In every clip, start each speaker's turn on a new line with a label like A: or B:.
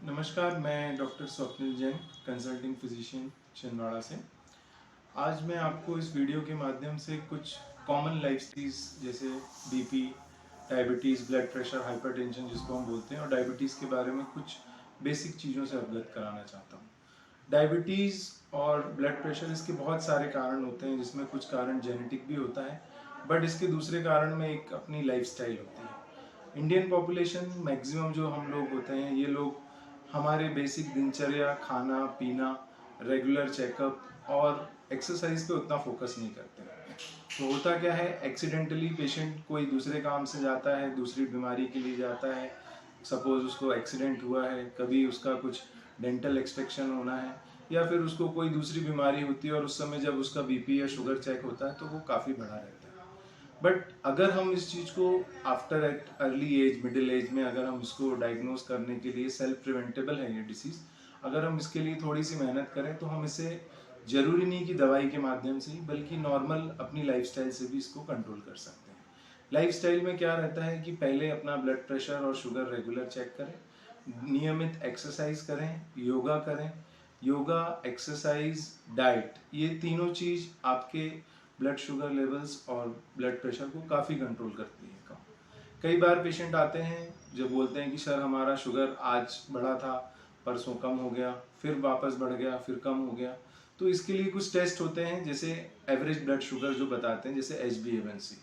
A: नमस्कार, मैं doctor Swapnil Jain, consulting physician Chhindwara से। आज मैं आपको इस वीडियो के माध्यम से कुछ कॉमन लाइफ डिसीज जैसे BP, diabetes, blood pressure, hypertension जिसको हम बोलते हैं, और डायबिटीज़ के बारे में कुछ बेसिक चीज़ों से अवगत कराना चाहता हूँ। डायबिटीज़ और ब्लड प्रेशर, इसके बहुत सारे कारण होते हैं, जिसमें कुछ कारण जेनेटिक भी होता है, बट इसके दूसरे कारण में एक अपनी लाइफस्टाइल होती है। इंडियन पॉपुलेशन मैक्सिमम जो हम लोग होते हैं, ये लोग हमारे बेसिक दिनचर्या, खाना पीना, रेगुलर चेकअप और एक्सरसाइज पे उतना फोकस नहीं करते हैं। तो होता क्या है, एक्सीडेंटली पेशेंट कोई दूसरे काम से जाता है, दूसरी बीमारी के लिए जाता है। सपोज उसको एक्सीडेंट हुआ है, कभी उसका कुछ डेंटल एक्सट्रैक्शन होना है, या फिर उसको कोई दूसरी बीमारी होती है और उस समय जब उसका बीपी या शुगर चेक होता है तो वो काफ़ी बढ़ा रहता है। बट अगर हम इस चीज़ को after at early age, middle age में अगर हम इसको डायग्नोज करने के लिए, सेल्फ प्रिवेंटेबल है ये डिसीज़, अगर हम इसके लिए थोड़ी सी मेहनत करें तो हम इसे जरूरी नहीं कि दवाई के माध्यम से ही, बल्कि नॉर्मल अपनी लाइफस्टाइल से भी इसको कंट्रोल कर सकते हैं। लाइफस्टाइल में क्या रहता है कि पहले अपना ब्लड प्रेशर और शुगर रेगुलर चेक करें, नियमित एक्सरसाइज करें, योगा करें। योगा, एक्सरसाइज, डाइट, ये तीनों चीज़ आपके ब्लड शुगर लेवल्स और ब्लड प्रेशर को काफ़ी कंट्रोल करती है। कई बार पेशेंट आते हैं जो बोलते हैं कि सर हमारा शुगर आज बढ़ा था, परसों कम हो गया, फिर वापस बढ़ गया, फिर कम हो गया। तो इसके लिए कुछ टेस्ट होते हैं, जैसे एवरेज ब्लड शुगर जो बताते हैं, जैसे HbA1c।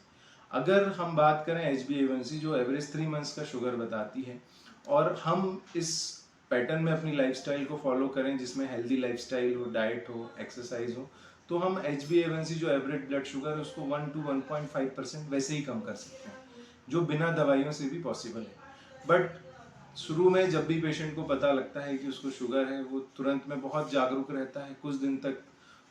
A: अगर हम बात करें HbA1c जो एवरेज 3 मंथ्स का शुगर बताती है, और हम इस पैटर्न में अपनी लाइफस्टाइल को फॉलो करें जिसमें हेल्दी लाइफस्टाइल हो, डाइट हो, एक्सरसाइज हो, तो हम HbA1c जो एवरेज ब्लड शुगर है उसको 1 to 1.5% वैसे ही कम कर सकते हैं, जो बिना दवाइयों से भी पॉसिबल है। बट शुरू में जब भी पेशेंट को पता लगता है कि उसको शुगर है, वो तुरंत में बहुत जागरूक रहता है, कुछ दिन तक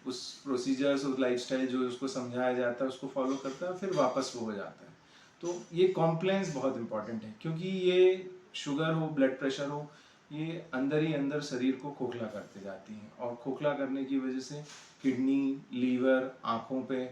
A: उस प्रोसीजर्स, उस लाइफस्टाइल जो उसको समझाया जाता है उसको फॉलो करता है, फिर वापस वो हो जाता है। तो ये कॉम्प्लायंस बहुत इंपॉर्टेंट है, क्योंकि ये शुगर हो, ब्लड प्रेशर हो, ये अंदर ही अंदर शरीर को खोखला करते जाती हैं, और खोखला करने की वजह से किडनी, लीवर, आँखों पे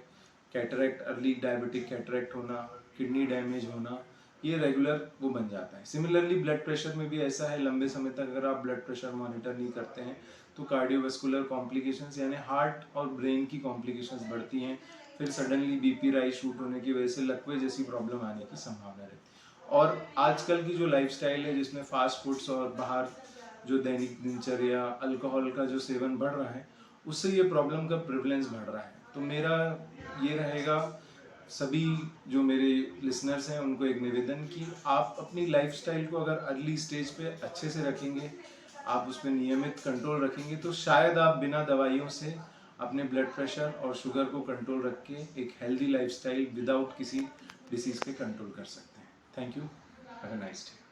A: कैटरेक्ट, अर्ली डायबिटिक कैटरेक्ट होना, किडनी डैमेज होना, ये रेगुलर वो बन जाता है। सिमिलरली ब्लड प्रेशर में भी ऐसा है, लंबे समय तक अगर आप ब्लड प्रेशर मॉनिटर नहीं करते हैं तो कार्डियोवास्कुलर कॉम्प्लिकेशंस यानी हार्ट और ब्रेन की कॉम्प्लिकेशंस बढ़ती हैं। फिर सडनली बीपी राइज शूट होने की वजह से लकवे जैसी प्रॉब्लम आने की संभावना रहती है। और आजकल की जो लाइफस्टाइल है जिसमें फास्ट फूड्स और बाहर जो दैनिक दिनचर्या, अल्कोहल का जो सेवन बढ़ रहा है, उससे ये प्रॉब्लम का प्रिवलेंस बढ़ रहा है। तो मेरा ये रहेगा सभी जो मेरे लिसनर्स हैं उनको एक निवेदन कि आप अपनी लाइफस्टाइल को अगर अर्ली स्टेज पे अच्छे से रखेंगे, आप उस पर नियमित कंट्रोल रखेंगे, तो शायद आप बिना दवाइयों से अपने ब्लड प्रेशर और शुगर को कंट्रोल रख के एक हेल्दी लाइफस्टाइल विदाउट किसी डिसीज़ के कंट्रोल कर सकते हैं। Thank you, have a nice day.